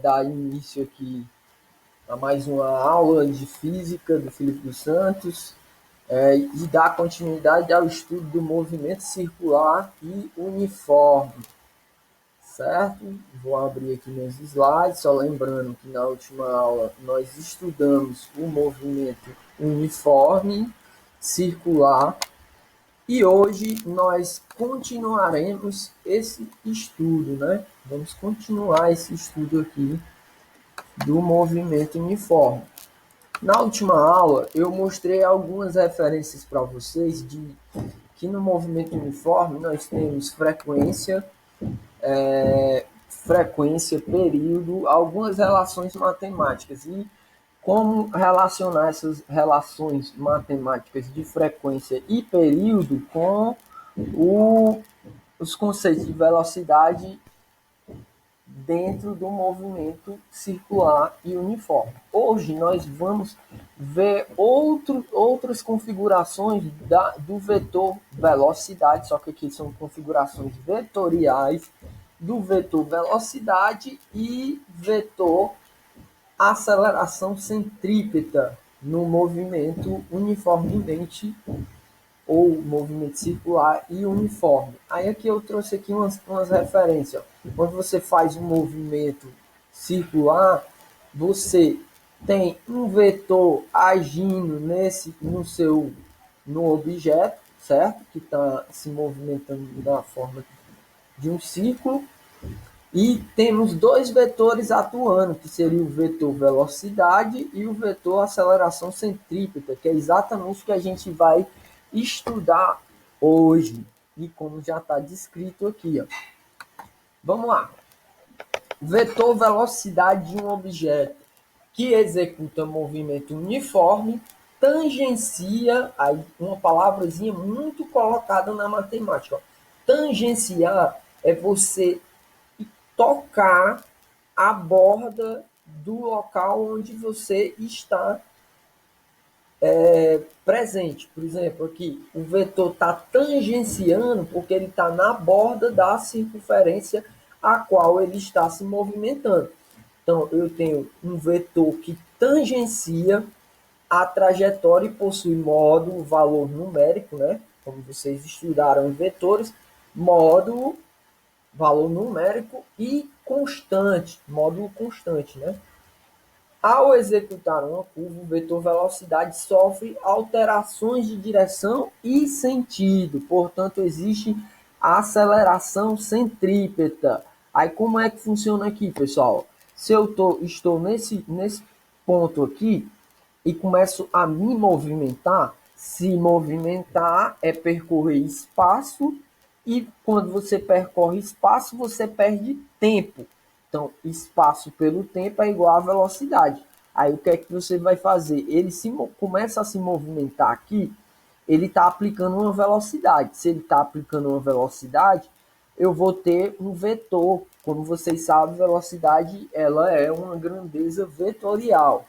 dar início aqui a mais uma aula de física do Felipe dos Santos e dar continuidade ao estudo do movimento circular e uniforme, certo? Vou abrir aqui meus slides, só lembrando que na última aula nós estudamos o movimento uniforme circular e hoje nós continuaremos esse estudo, né? Vamos continuar esse estudo aqui do movimento uniforme. Na última aula, eu mostrei algumas referências para vocês de que no movimento uniforme nós temos frequência, período, algumas relações matemáticas e como relacionar essas relações matemáticas de frequência e período com os conceitos de velocidade dentro do movimento circular e uniforme. Hoje nós vamos ver outras configurações do vetor velocidade, só que aqui são configurações vetoriais do vetor velocidade e vetor aceleração centrípeta no movimento uniformemente ou movimento circular e uniforme. Aí aqui eu trouxe aqui umas referências. Quando você faz um movimento circular, você tem um vetor agindo no objeto, certo? Que está se movimentando da forma de um círculo. E temos dois vetores atuando, que seria o vetor velocidade e o vetor aceleração centrípeta, que é exatamente o que a gente vai estudar hoje. E como já está descrito aqui, ó. Vamos lá. Vetor velocidade de um objeto que executa movimento uniforme tangencia, aí uma palavrazinha muito colocada na matemática. Ó. Tangenciar é você tocar a borda do local onde você está presente. Por exemplo, aqui o vetor está tangenciando porque ele está na borda da circunferência a qual ele está se movimentando. Então, eu tenho um vetor que tangencia a trajetória e possui módulo, valor numérico, né? Como vocês estudaram em vetores, módulo, valor numérico e constante, módulo constante, né? Ao executar uma curva, o vetor velocidade sofre alterações de direção e sentido, portanto, existe a aceleração centrípeta. Aí, como é que funciona aqui, pessoal? Se eu estou nesse ponto aqui e começo a me movimentar, se movimentar é percorrer espaço e quando você percorre espaço, você perde tempo. Então, espaço pelo tempo é igual a velocidade. Aí, o que é que você vai fazer? Ele começa a se movimentar aqui, ele está aplicando uma velocidade. Se ele está aplicando uma velocidade, eu vou ter um vetor. Como vocês sabem, velocidade ela é uma grandeza vetorial.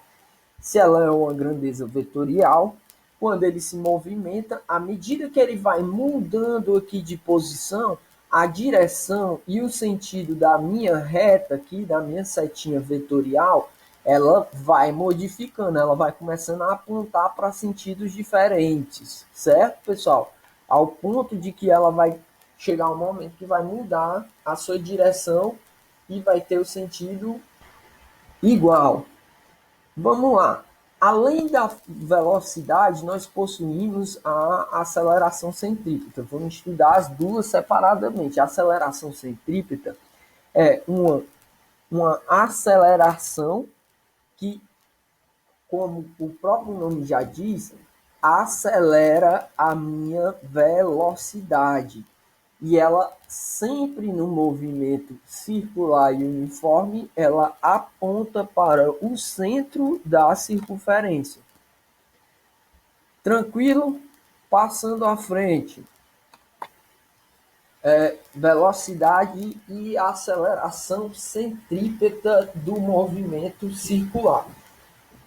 Se ela é uma grandeza vetorial, quando ele se movimenta, à medida que ele vai mudando aqui de posição, a direção e o sentido da minha reta aqui, da minha setinha vetorial, ela vai modificando, ela vai começando a apontar para sentidos diferentes, certo, pessoal? Ao ponto de que ela vai chegar um momento que vai mudar a sua direção e vai ter o sentido igual. Vamos lá. Além da velocidade, nós possuímos a aceleração centrípeta. Vamos estudar as duas separadamente. A aceleração centrípeta é uma aceleração que, como o próprio nome já diz, acelera a minha velocidade. E ela sempre no movimento circular e uniforme, ela aponta para o centro da circunferência. Tranquilo? Passando à frente. Velocidade e aceleração centrípeta do movimento circular.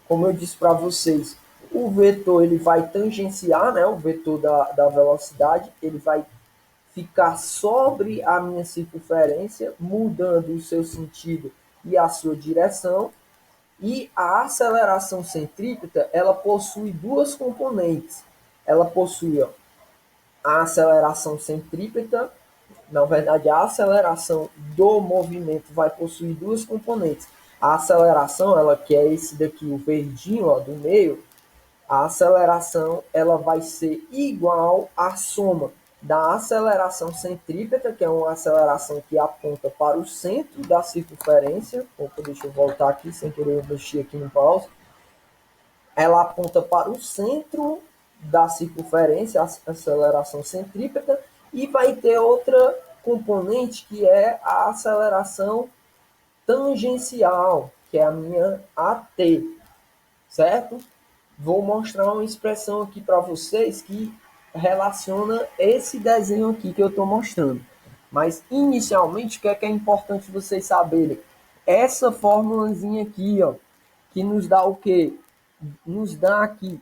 Como eu disse para vocês, o vetor ele vai tangenciar, né, o vetor da velocidade, ele vai ficar sobre a minha circunferência, mudando o seu sentido e a sua direção. E a aceleração centrípeta, ela possui duas componentes. Ela possui a aceleração centrípeta, na verdade, a aceleração do movimento vai possuir duas componentes. A aceleração, ela que é esse daqui, o verdinho ó, do meio, a aceleração ela vai ser igual à soma da aceleração centrípeta, que é uma aceleração que aponta para o centro da circunferência. Opa, deixa eu voltar aqui, sem querer mexer aqui no pause. Ela aponta para o centro da circunferência, a aceleração centrípeta, e vai ter outra componente que é a aceleração tangencial, que é a minha AT, certo? Vou mostrar uma expressão aqui para vocês que relaciona esse desenho aqui que eu estou mostrando. Mas, inicialmente, o que é importante vocês saberem? Essa formulazinha aqui, ó, que nos dá o quê? Nos dá aqui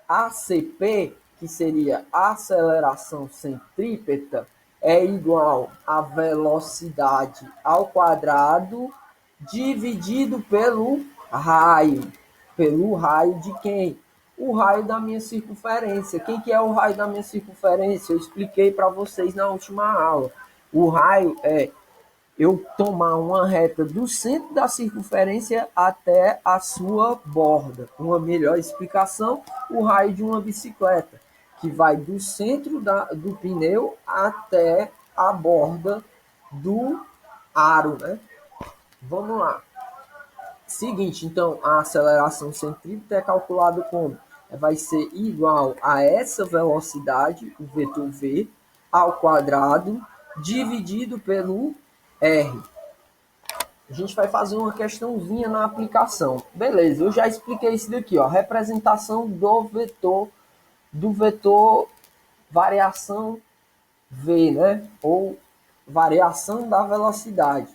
ACP, que seria aceleração centrípeta, é igual a velocidade ao quadrado dividido pelo raio. Pelo raio de quem? O raio da minha circunferência. Quem que é o raio da minha circunferência? Eu expliquei para vocês na última aula. O raio é eu tomar uma reta do centro da circunferência até a sua borda. Uma melhor explicação, o raio de uma bicicleta, que vai do centro do pneu até a borda do aro, né? Vamos lá. Seguinte, então, a aceleração centrípeta é calculada como? Vai ser igual a essa velocidade, o vetor v, ao quadrado, dividido pelo r. A gente vai fazer uma questãozinha na aplicação. Beleza, eu já expliquei isso daqui, ó. Representação do vetor variação v, né? Ou variação da velocidade.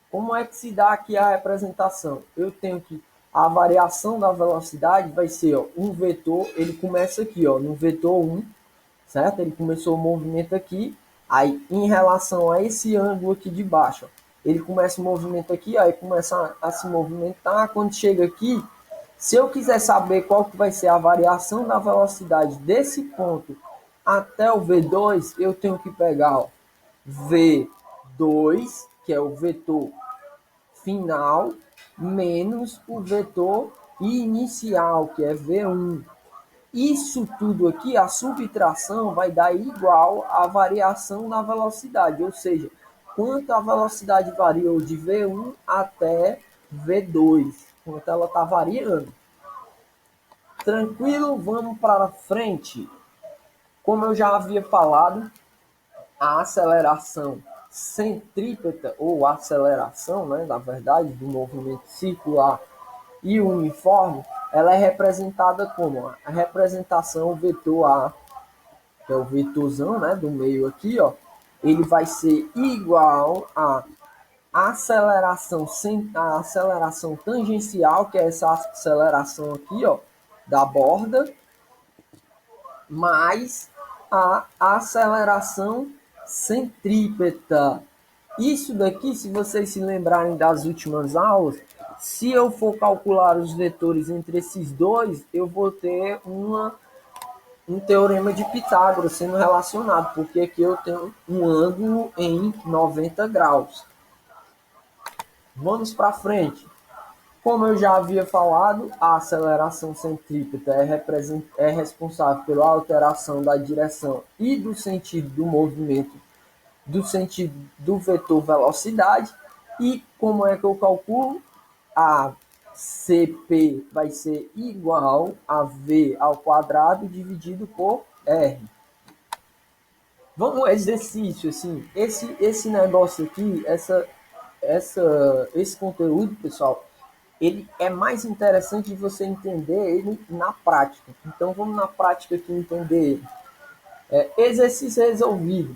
Como é que se dá aqui a representação? Eu tenho que a variação da velocidade vai ser ó, um vetor, ele começa aqui, ó, no vetor 1, certo? Ele começou o movimento aqui, aí em relação a esse ângulo aqui de baixo, ó, ele começa o movimento aqui, aí começa a se movimentar. Quando chega aqui, se eu quiser saber qual que vai ser a variação da velocidade desse ponto até o V2, eu tenho que pegar ó, V2, que é o vetor final, menos o vetor inicial, que é V1. Isso tudo aqui, a subtração vai dar igual à variação da velocidade, ou seja, quanto a velocidade variou de V1 até V2, quanto ela está variando. Tranquilo? Vamos para frente. Como eu já havia falado, a aceleração centrípeta, ou aceleração, né, na verdade, do movimento circular e uniforme, ela é representada como a representação vetor A, que é o vetorzão, né, do meio aqui, ó, ele vai ser igual a aceleração tangencial, que é essa aceleração aqui, ó, da borda, mais a aceleração centrípeta. Isso daqui, se vocês se lembrarem das últimas aulas, se eu for calcular os vetores entre esses dois, eu vou ter um teorema de Pitágoras sendo relacionado, porque aqui eu tenho um ângulo em 90 graus. Vamos para frente. Como eu já havia falado, a aceleração centrípeta é responsável pela alteração da direção e do sentido do movimento, do sentido do vetor velocidade. E como é que eu calculo? A CP vai ser igual a V ao quadrado dividido por R. Vamos ao exercício, assim, esse negócio aqui, esse conteúdo, pessoal, ele é mais interessante de você entender ele na prática. Então vamos na prática aqui entender ele. Exercício resolvido.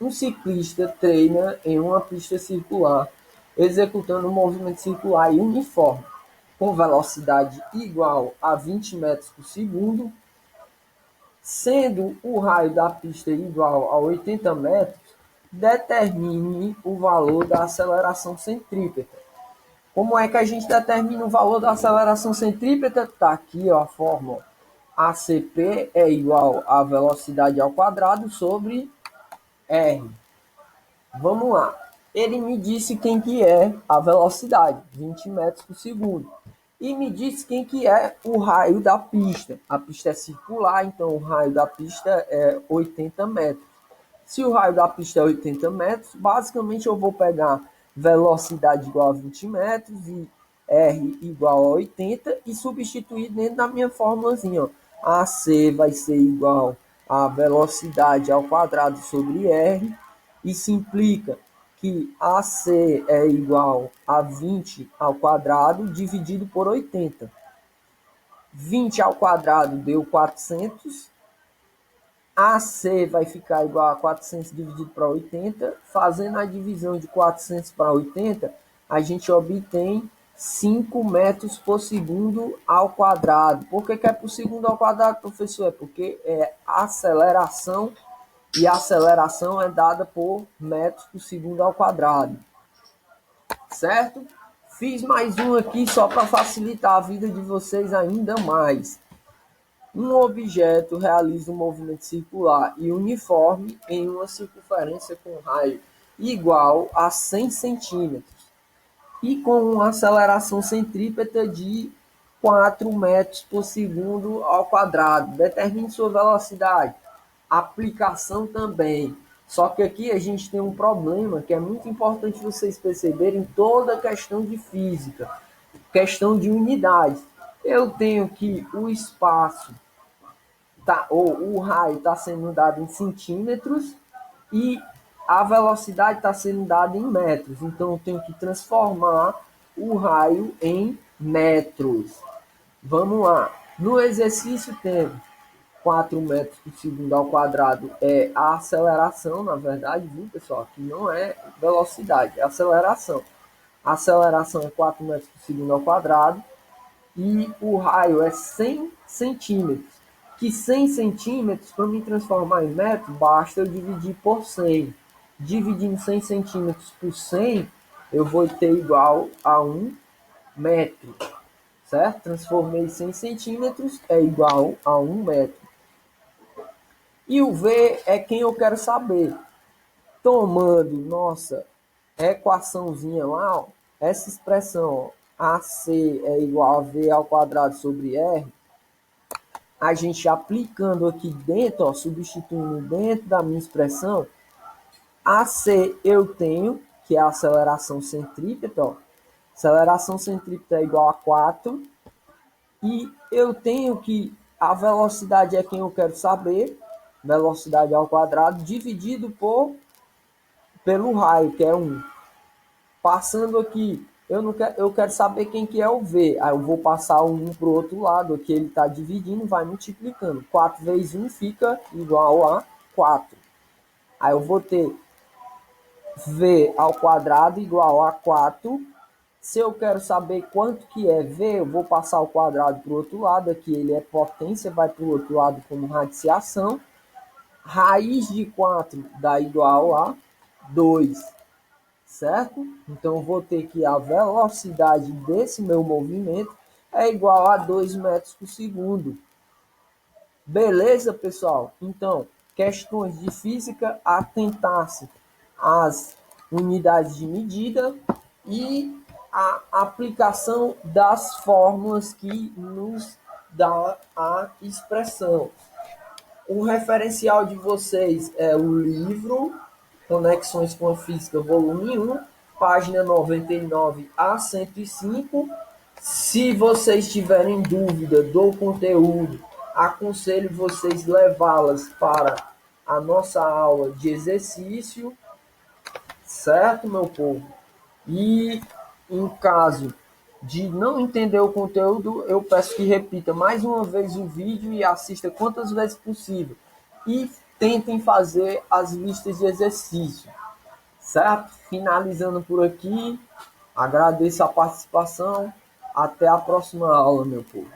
Um ciclista treina em uma pista circular, executando um movimento circular e uniforme, com velocidade igual a 20 metros por segundo, sendo o raio da pista igual a 80 metros, determine o valor da aceleração centrípeta. Como é que a gente determina o valor da aceleração centrípeta? Está aqui, ó, a fórmula. ACP é igual a velocidade ao quadrado sobre R. Vamos lá. Ele me disse quem que é a velocidade, 20 metros por segundo. E me disse quem que é o raio da pista. A pista é circular, então o raio da pista é 80 metros. Se o raio da pista é 80 metros, basicamente eu vou pegar velocidade igual a 20 metros e R igual a 80 e substituir dentro da minha formulazinha. Ó. AC vai ser igual a velocidade ao quadrado sobre R. Isso implica que AC é igual a 20 ao quadrado dividido por 80. 20 ao quadrado deu 400. AC vai ficar igual a 400 dividido para 80. Fazendo a divisão de 400 para 80, a gente obtém 5 metros por segundo ao quadrado. Por que é por segundo ao quadrado, professor? É porque é aceleração e a aceleração é dada por metros por segundo ao quadrado. Certo? Fiz mais um aqui só para facilitar a vida de vocês ainda mais. Um objeto realiza um movimento circular e uniforme em uma circunferência com raio igual a 100 centímetros e com uma aceleração centrípeta de 4 metros por segundo ao quadrado. Determine sua velocidade. Aplicação também. Só que aqui a gente tem um problema que é muito importante vocês perceberem toda a questão de física, questão de unidades. Eu tenho que o espaço ou o raio está sendo dado em centímetros e a velocidade está sendo dada em metros. Então eu tenho que transformar o raio em metros. Vamos lá. No exercício temos 4 metros por segundo ao quadrado é a aceleração, na verdade, viu, pessoal? Aqui não é velocidade, é aceleração. A aceleração é 4 metros por segundo ao quadrado e o raio é 100 centímetros. Que 100 centímetros, para me transformar em metro, basta eu dividir por 100. Dividindo 100 centímetros por 100, eu vou ter igual a 1 metro. Certo? Transformei 100 centímetros, é igual a 1 metro. E o V é quem eu quero saber. Tomando nossa equaçãozinha lá, ó, essa expressão, ó, AC é igual a V ao quadrado sobre R, a gente aplicando aqui dentro, ó, substituindo dentro da minha expressão, AC eu tenho, que é a aceleração centrípeta, ó, aceleração centrípeta é igual a 4, e eu tenho que a velocidade é quem eu quero saber, velocidade ao quadrado, dividido pelo raio, que é 1. Passando aqui, eu quero saber quem que é o V. Aí eu vou passar o 1 para o outro lado, aqui ele está dividindo, vai multiplicando. 4 vezes 1 fica igual a 4. Aí eu vou ter V ao quadrado igual a 4. Se eu quero saber quanto que é V, eu vou passar o quadrado para o outro lado. Aqui ele é potência, vai para o outro lado como radiciação. Raiz de 4 dá igual a 2, certo? Então eu vou ter que a velocidade desse meu movimento é igual a 2 metros por segundo. Beleza, pessoal? Então, questões de física, atentar-se às unidades de medida e a aplicação das fórmulas que nos dá a expressão. O referencial de vocês é o livro Conexões com a Física, volume 1, página 99 a 105. Se vocês tiverem dúvida do conteúdo, aconselho vocês levá-las para a nossa aula de exercício, certo, meu povo? E em caso de não entender o conteúdo, eu peço que repita mais uma vez o vídeo e assista quantas vezes possível. E tentem fazer as listas de exercício, certo? Finalizando por aqui, agradeço a participação. Até a próxima aula, meu povo.